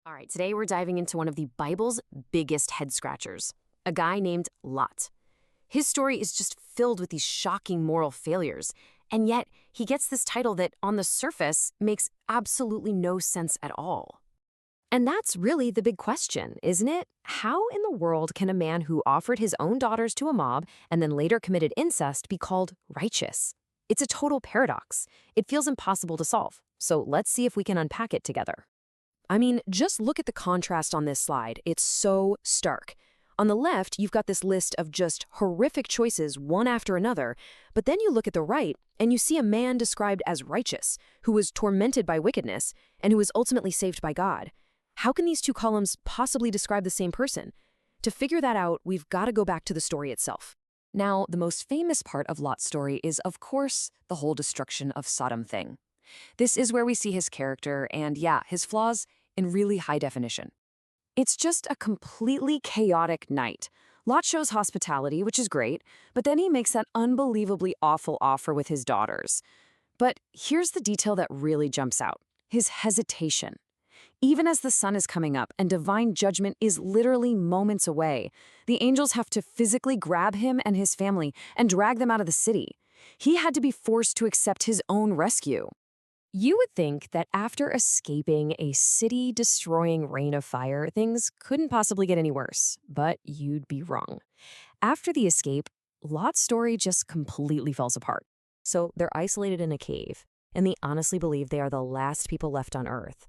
All right, today we're diving into one of the Bible's biggest head scratchers, a guy named Lot. His story is just filled with these shocking moral failures, and yet he gets this title that, on the surface, makes absolutely no sense at all. And that's really the big question, isn't it? How in the world can a man who offered his own daughters to a mob and then later committed incest be called righteous? It's a total paradox. It feels impossible to solve. So let's see if we can unpack it together. I mean, just look at the contrast on this slide. It's so stark. On the left, you've got this list of just horrific choices one after another, but then you look at the right and you see a man described as righteous, who was tormented by wickedness, and who was ultimately saved by God. How can these two columns possibly describe the same person? To figure that out, we've got to go back to the story itself. Now, the most famous part of Lot's story is, of course, the whole destruction of Sodom thing. This is where we see his character and, yeah, his flaws in really high definition. It's just a completely chaotic night. Lot shows hospitality, which is great, but then he makes that unbelievably awful offer with his daughters. But here's the detail that really jumps out: his hesitation. Even as the sun is coming up and divine judgment is literally moments away, the angels have to physically grab him and his family and drag them out of the city. He had to be forced to accept his own rescue. You would think that after escaping a city-destroying rain of fire, things couldn't possibly get any worse, but you'd be wrong. After the escape, Lot's story just completely falls apart. So they're isolated in a cave, and they honestly believe they are the last people left on Earth.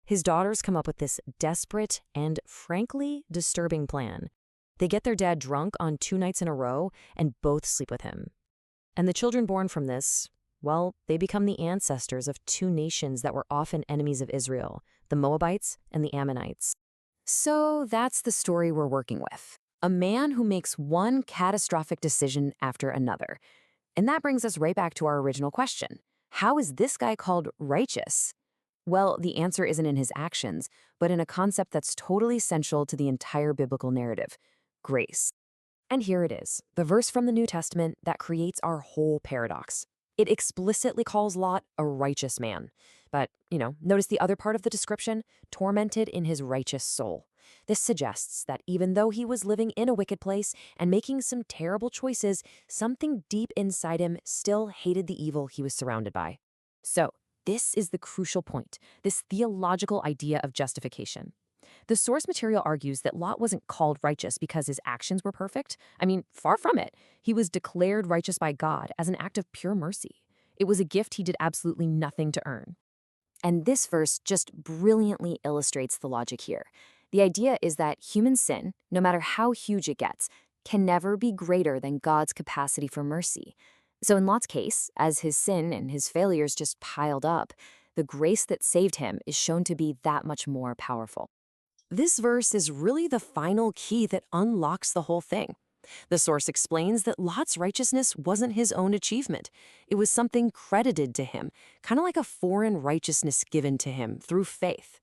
His daughters come up with this desperate and, frankly, disturbing plan. They get their dad drunk on 2 nights in a row and both sleep with him. And the children born from this, well, they become the ancestors of 2 nations that were often enemies of Israel, the Moabites and the Ammonites. So that's the story we're working with. A man who makes one catastrophic decision after another. And that brings us right back to our original question. How is this guy called righteous? Well, the answer isn't in his actions, but in a concept that's totally central to the entire biblical narrative: grace. And here it is, the verse from the New Testament that creates our whole paradox. It explicitly calls Lot a righteous man. But, notice the other part of the description: tormented in his righteous soul. This suggests that even though he was living in a wicked place and making some terrible choices, something deep inside him still hated the evil he was surrounded by. So, this is the crucial point, this theological idea of justification. The source material argues that Lot wasn't called righteous because his actions were perfect. I mean, far from it. He was declared righteous by God as an act of pure mercy. It was a gift he did absolutely nothing to earn. And this verse just brilliantly illustrates the logic here. The idea is that human sin, no matter how huge it gets, can never be greater than God's capacity for mercy. So in Lot's case, as his sin and his failures just piled up, the grace that saved him is shown to be that much more powerful. This verse is really the final key that unlocks the whole thing. The source explains that Lot's righteousness wasn't his own achievement. It was something credited to him, kind of like a foreign righteousness given to him through faith.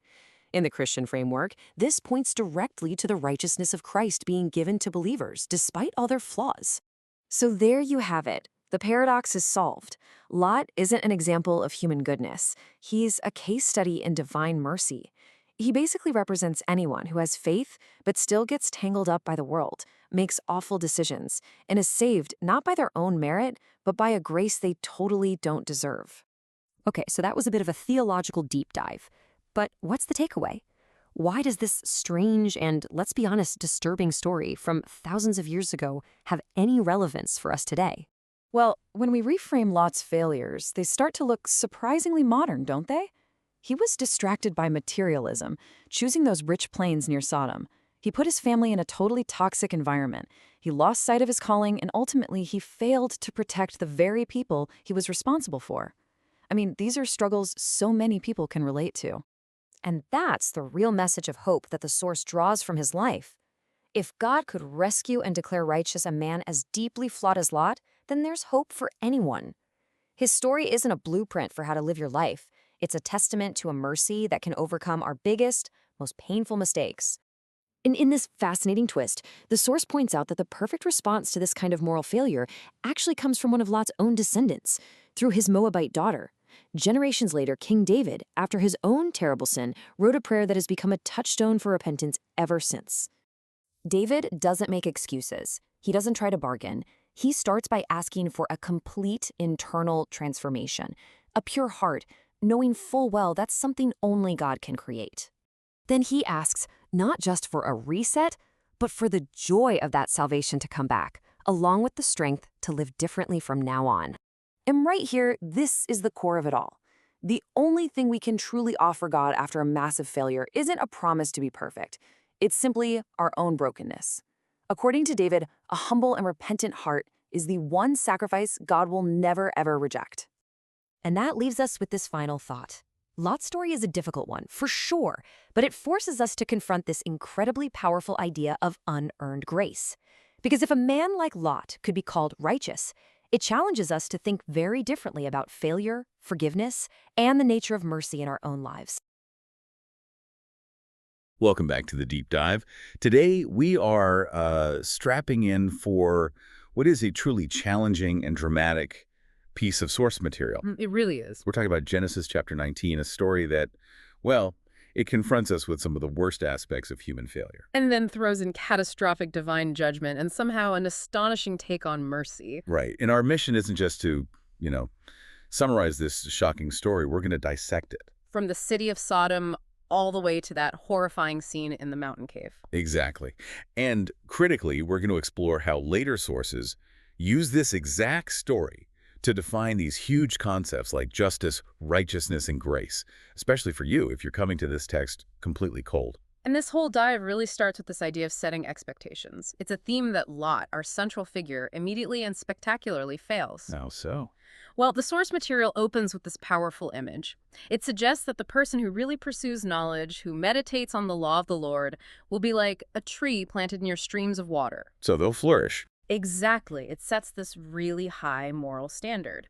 In the Christian framework, this points directly to the righteousness of Christ being given to believers, despite all their flaws. So there you have it. The paradox is solved. Lot isn't an example of human goodness. He's a case study in divine mercy. He basically represents anyone who has faith but still gets tangled up by the world, makes awful decisions, and is saved not by their own merit, but by a grace they totally don't deserve. Okay, so that was a bit of a theological deep dive. But what's the takeaway? Why does this strange and, let's be honest, disturbing story from thousands of years ago have any relevance for us today? Well, when we reframe Lot's failures, they start to look surprisingly modern, don't they? He was distracted by materialism, choosing those rich plains near Sodom. He put his family in a totally toxic environment. He lost sight of his calling, and ultimately he failed to protect the very people he was responsible for. I mean, these are struggles so many people can relate to. And that's the real message of hope that the source draws from his life. If God could rescue and declare righteous a man as deeply flawed as Lot, then there's hope for anyone. His story isn't a blueprint for how to live your life. It's a testament to a mercy that can overcome our biggest, most painful mistakes. In this fascinating twist, the source points out that the perfect response to this kind of moral failure actually comes from one of Lot's own descendants, through his Moabite daughter. Generations later, King David, after his own terrible sin, wrote a prayer that has become a touchstone for repentance ever since. David doesn't make excuses. He doesn't try to bargain. He starts by asking for a complete internal transformation, a pure heart, knowing full well that's something only God can create. Then he asks not just for a reset, but for the joy of that salvation to come back, along with the strength to live differently from now on. And right here, this is the core of it all. The only thing we can truly offer God after a massive failure isn't a promise to be perfect. It's simply our own brokenness. According to David, a humble and repentant heart is the one sacrifice God will never, ever reject. And that leaves us with this final thought. Lot's story is a difficult one, for sure, but it forces us to confront this incredibly powerful idea of unearned grace. Because if a man like Lot could be called righteous, it challenges us to think very differently about failure, forgiveness, and the nature of mercy in our own lives. Welcome back to the Deep Dive. Today, we are strapping in for what is a truly challenging and dramatic piece of source material. It really is. We're talking about Genesis chapter 19, a story that, well, it confronts us with some of the worst aspects of human failure. And then throws in catastrophic divine judgment and somehow an astonishing take on mercy. Right. And our mission isn't just to, summarize this shocking story. We're going to dissect it. From the city of Sodom all the way to that horrifying scene in the mountain cave. Exactly. And critically, we're going to explore how later sources use this exact story to define these huge concepts like justice, righteousness, and grace, especially for you if you're coming to this text completely cold. And this whole dive really starts with this idea of setting expectations. It's a theme that Lot, our central figure, immediately and spectacularly fails. How so? Well, the source material opens with this powerful image. It suggests that the person who really pursues knowledge, who meditates on the law of the Lord, will be like a tree planted near streams of water. So they'll flourish. Exactly. It sets this really high moral standard.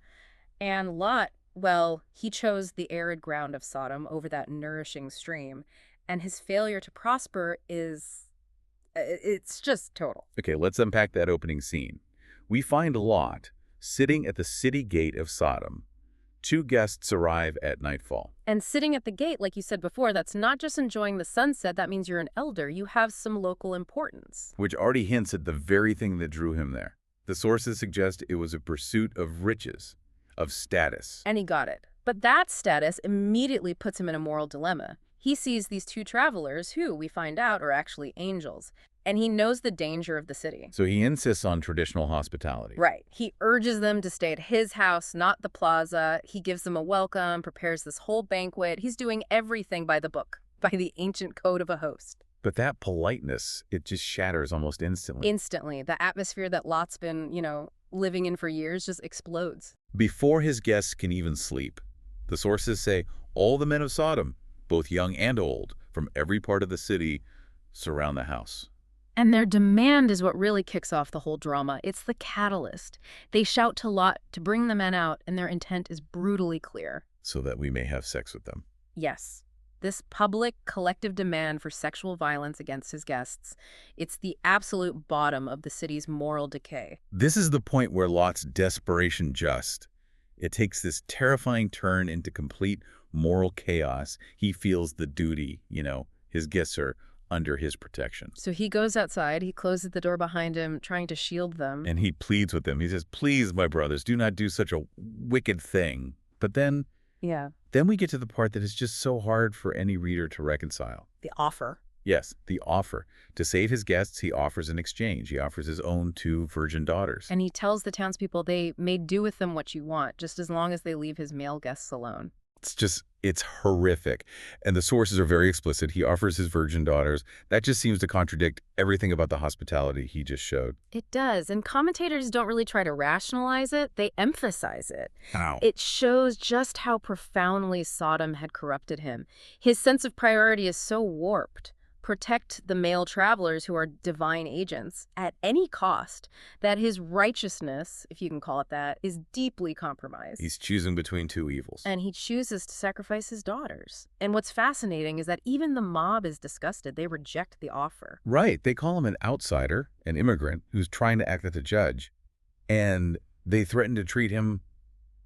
And Lot, well, he chose the arid ground of Sodom over that nourishing stream. And his failure to prosper it's just total. Okay, let's unpack that opening scene. We find Lot sitting at the city gate of Sodom. Two guests arrive at nightfall. And sitting at the gate, like you said before, that's not just enjoying the sunset. That means you're an elder. You have some local importance. Which already hints at the very thing that drew him there. The sources suggest it was a pursuit of riches, of status. And he got it. But that status immediately puts him in a moral dilemma. He sees these two travelers who, we find out, are actually angels. And he knows the danger of the city. So he insists on traditional hospitality. Right. He urges them to stay at his house, not the plaza. He gives them a welcome, prepares this whole banquet. He's doing everything by the book, by the ancient code of a host. But that politeness, it just shatters almost instantly. Instantly. The atmosphere that Lot's been, living in for years just explodes. Before his guests can even sleep, the sources say all the men of Sodom, both young and old, from every part of the city, surround the house. And their demand is what really kicks off the whole drama. It's the catalyst. They shout to Lot to bring the men out, and their intent is brutally clear. So that we may have sex with them. Yes. This public, collective demand for sexual violence against his guests, it's the absolute bottom of the city's moral decay. This is the point where Lot's desperation just. It takes this terrifying turn into complete moral chaos. He feels the duty, his guests are under his protection. So he goes outside, he closes the door behind him, trying to shield them. And he pleads with them. He says, please, my brothers, do not do such a wicked thing. But then we get to the part that is just so hard for any reader to reconcile. The offer. Yes, the offer. To save his guests, he offers an exchange. He offers his own 2 virgin daughters. And he tells the townspeople they may do with them what you want, just as long as they leave his male guests alone. It's horrific. And the sources are very explicit. He offers his virgin daughters. That just seems to contradict everything about the hospitality he just showed. It does. And commentators don't really try to rationalize it. They emphasize it. How? It shows just how profoundly Sodom had corrupted him. His sense of priority is so warped. Protect the male travelers who are divine agents at any cost, that his righteousness, if you can call it that, is deeply compromised. He's choosing between 2 evils. And he chooses to sacrifice his daughters. And what's fascinating is that even the mob is disgusted. They reject the offer. Right. They call him an outsider, an immigrant, who's trying to act as a judge. And they threaten to treat him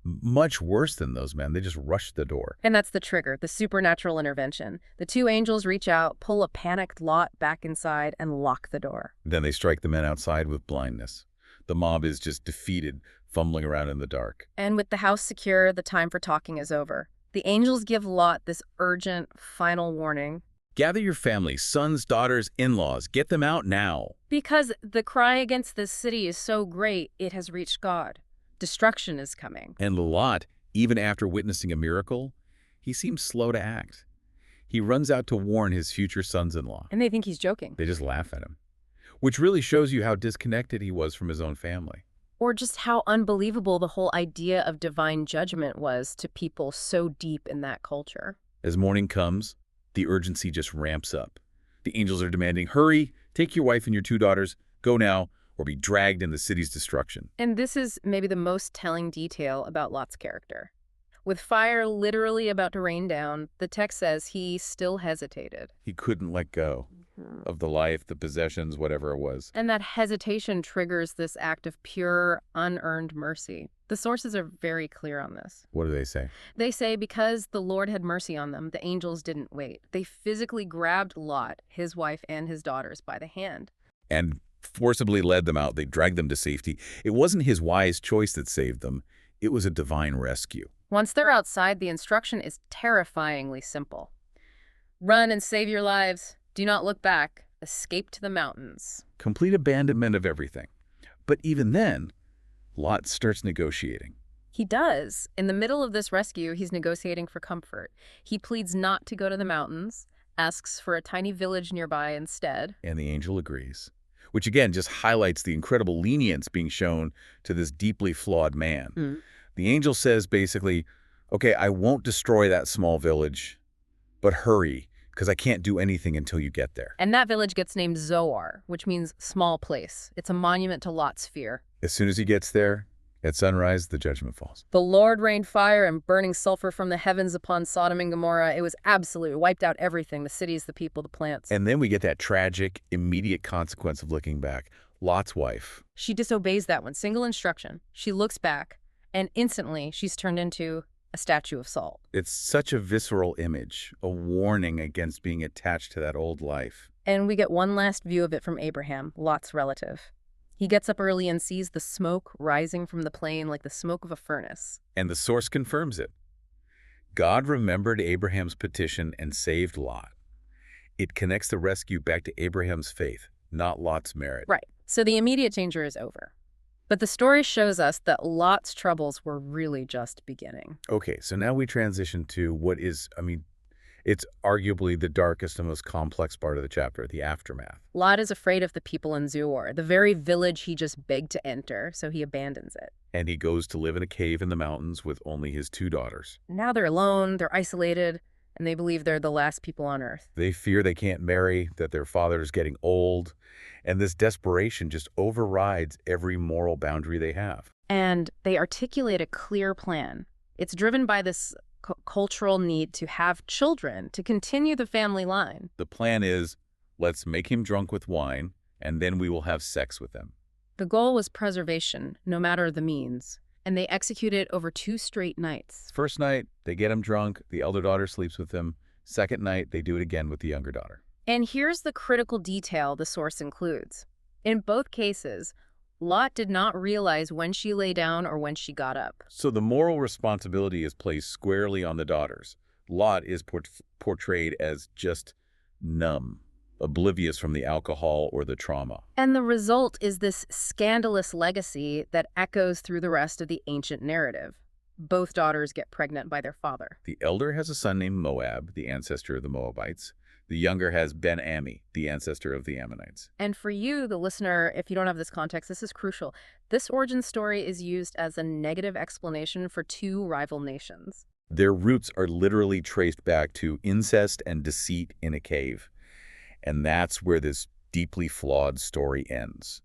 Much worse than those men. They just rushed the door. And that's the trigger, the supernatural intervention. The two angels reach out, pull a panicked Lot back inside, and lock the door. Then they strike the men outside with blindness. The mob is just defeated, fumbling around in the dark. And with the house secure, the time for talking is over. The angels give Lot this urgent, final warning. Gather your family, sons, daughters, in-laws. Get them out now. Because the cry against this city is so great, it has reached God. Destruction is coming. And Lot, even after witnessing a miracle, he seems slow to act. He runs out to warn his future sons-in-law. And they think he's joking. They just laugh at him, which really shows you how disconnected he was from his own family. Or just how unbelievable the whole idea of divine judgment was to people so deep in that culture. As morning comes, the urgency just ramps up. The angels are demanding, hurry, take your wife and your 2 daughters, go now, or be dragged in the city's destruction. And this is maybe the most telling detail about Lot's character. With fire literally about to rain down, the text says he still hesitated. He couldn't let go of the life, the possessions, whatever it was. And that hesitation triggers this act of pure, unearned mercy. The sources are very clear on this. What do they say? They say because the Lord had mercy on them, the angels didn't wait. They physically grabbed Lot, his wife, and his daughters by the hand. And forcibly led them out. They dragged them to safety. It wasn't his wise choice that saved them. It was a divine rescue. Once they're outside, the instruction is terrifyingly simple. Run and save your lives. Do not look back. Escape to the mountains. Complete abandonment of everything. But even then, Lot starts negotiating. He does. In the middle of this rescue, he's negotiating for comfort. He pleads not to go to the mountains, asks for a tiny village nearby instead. And the angel agrees, which again just highlights the incredible lenience being shown to this deeply flawed man. The angel says basically, okay, I won't destroy that small village, but hurry, because I can't do anything until you get there. And that village gets named Zoar, which means small place. It's a monument to Lot's fear. As soon as he gets there, at sunrise, the judgment falls. The Lord rained fire and burning sulfur from the heavens upon Sodom and Gomorrah. It was absolute. It wiped out everything, the cities, the people, the plants. And then we get that tragic, immediate consequence of looking back. Lot's wife. She disobeys that one. Single instruction. She looks back, and instantly she's turned into a statue of salt. It's such a visceral image, a warning against being attached to that old life. And we get one last view of it from Abraham, Lot's relative. He gets up early and sees the smoke rising from the plain like the smoke of a furnace. And the source confirms it. God remembered Abraham's petition and saved Lot. It connects the rescue back to Abraham's faith, not Lot's merit. Right. So the immediate danger is over. But the story shows us that Lot's troubles were really just beginning. Okay, so now we transition to what is, it's arguably the darkest and most complex part of the chapter, the aftermath. Lot is afraid of the people in Zoar, the very village he just begged to enter, so he abandons it. And he goes to live in a cave in the mountains with only his 2 daughters. Now they're alone, they're isolated, and they believe they're the last people on earth. They fear they can't marry, that their father is getting old, and this desperation just overrides every moral boundary they have. And they articulate a clear plan. It's driven by this cultural need to have children, to continue the family line. The plan is, let's make him drunk with wine, and then we will have sex with him. The goal was preservation, no matter the means. And they execute it over 2 straight nights. First night, they get him drunk, the elder daughter sleeps with him. Second night, they do it again with the younger daughter. And here's the critical detail the source includes. In both cases, Lot did not realize when she lay down or when she got up. So the moral responsibility is placed squarely on the daughters. Lot is portrayed as just numb, oblivious from the alcohol or the trauma. And the result is this scandalous legacy that echoes through the rest of the ancient narrative. Both daughters get pregnant by their father. The elder has a son named Moab, the ancestor of the Moabites. The younger has Ben-Ami, the ancestor of the Ammonites. And for you, the listener, if you don't have this context, this is crucial. This origin story is used as a negative explanation for 2 rival nations. Their roots are literally traced back to incest and deceit in a cave. And that's where this deeply flawed story ends.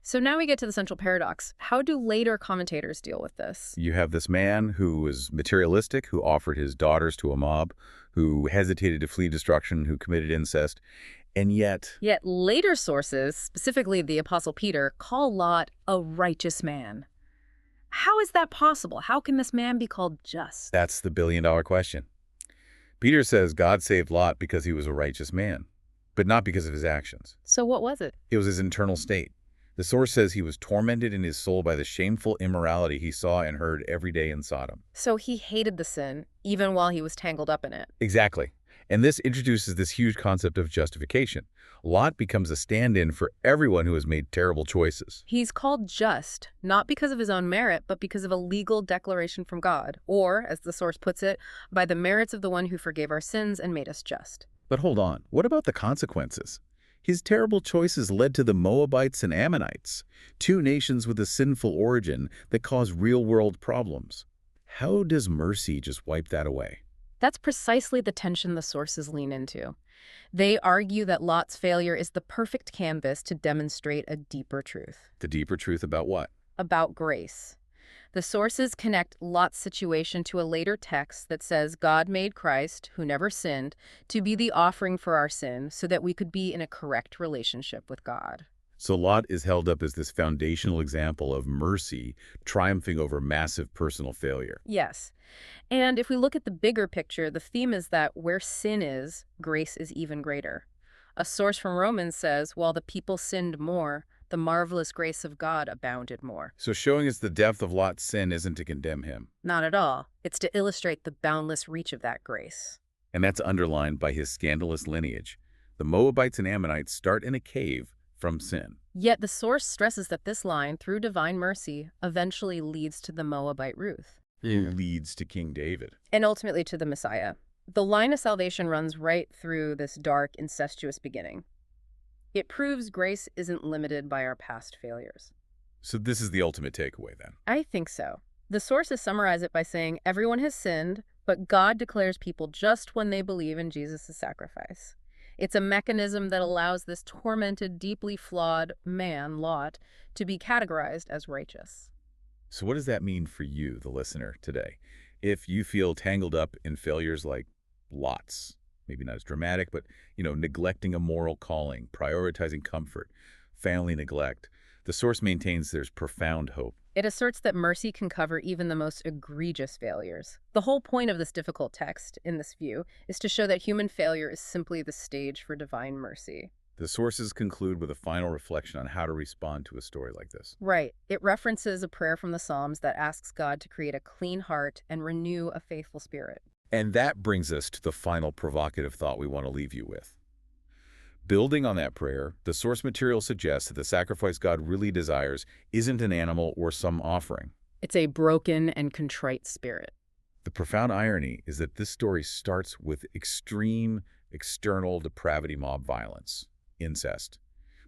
So now we get to the central paradox. How do later commentators deal with this? You have this man who was materialistic, who offered his daughters to a mob, who hesitated to flee destruction, who committed incest, and yet later sources, specifically the Apostle Peter, call Lot a righteous man. How is that possible? How can this man be called just? That's the billion-dollar question. Peter says God saved Lot because he was a righteous man, but not because of his actions. So what was it? It was his internal state. The source says he was tormented in his soul by the shameful immorality he saw and heard every day in Sodom. So he hated the sin, even while he was tangled up in it. Exactly. And this introduces this huge concept of justification. Lot becomes a stand-in for everyone who has made terrible choices. He's called just, not because of his own merit, but because of a legal declaration from God, or, as the source puts it, by the merits of the one who forgave our sins and made us just. But hold on, what about the consequences? His terrible choices led to the Moabites and Ammonites, two nations with a sinful origin that caused real-world problems. How does mercy just wipe that away? That's precisely the tension the sources lean into. They argue that Lot's failure is the perfect canvas to demonstrate a deeper truth. The deeper truth about what? About grace. The sources connect Lot's situation to a later text that says God made Christ, who never sinned, to be the offering for our sin so that we could be in a correct relationship with God. So Lot is held up as this foundational example of mercy triumphing over massive personal failure. Yes. And if we look at the bigger picture, the theme is that where sin is, grace is even greater. A source from Romans says, while the people sinned more, the marvelous grace of God abounded more. So showing us the depth of Lot's sin isn't to condemn him. Not at all. It's to illustrate the boundless reach of that grace. And that's underlined by his scandalous lineage. The Moabites and Ammonites start in a cave from sin. Yet the source stresses that this line, through divine mercy, eventually leads to the Moabite Ruth. Leads to King David. And ultimately to the Messiah. The line of salvation runs right through this dark, incestuous beginning. It proves grace isn't limited by our past failures. So this is the ultimate takeaway then. I think so. The sources summarize it by saying everyone has sinned, but God declares people just when they believe in Jesus' sacrifice. It's a mechanism that allows this tormented, deeply flawed man, Lot, to be categorized as righteous. So what does that mean for you, the listener, today? If you feel tangled up in failures like Lot's, maybe not as dramatic, but, neglecting a moral calling, prioritizing comfort, family neglect, the source maintains there's profound hope. It asserts that mercy can cover even the most egregious failures. The whole point of this difficult text, in this view, is to show that human failure is simply the stage for divine mercy. The sources conclude with a final reflection on how to respond to a story like this. Right. It references a prayer from the Psalms that asks God to create a clean heart and renew a faithful spirit. And that brings us to the final provocative thought we want to leave you with. Building on that prayer, the source material suggests that the sacrifice God really desires isn't an animal or some offering. It's a broken and contrite spirit. The profound irony is that this story starts with extreme external depravity, mob violence, incest,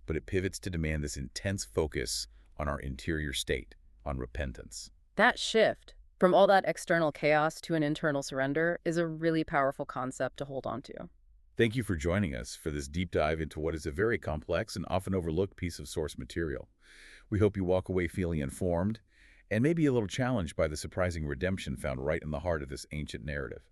but it pivots to demand this intense focus on our interior state, on repentance. That shift from all that external chaos to an internal surrender is a really powerful concept to hold on to. Thank you for joining us for this deep dive into what is a very complex and often overlooked piece of source material. We hope you walk away feeling informed and maybe a little challenged by the surprising redemption found right in the heart of this ancient narrative.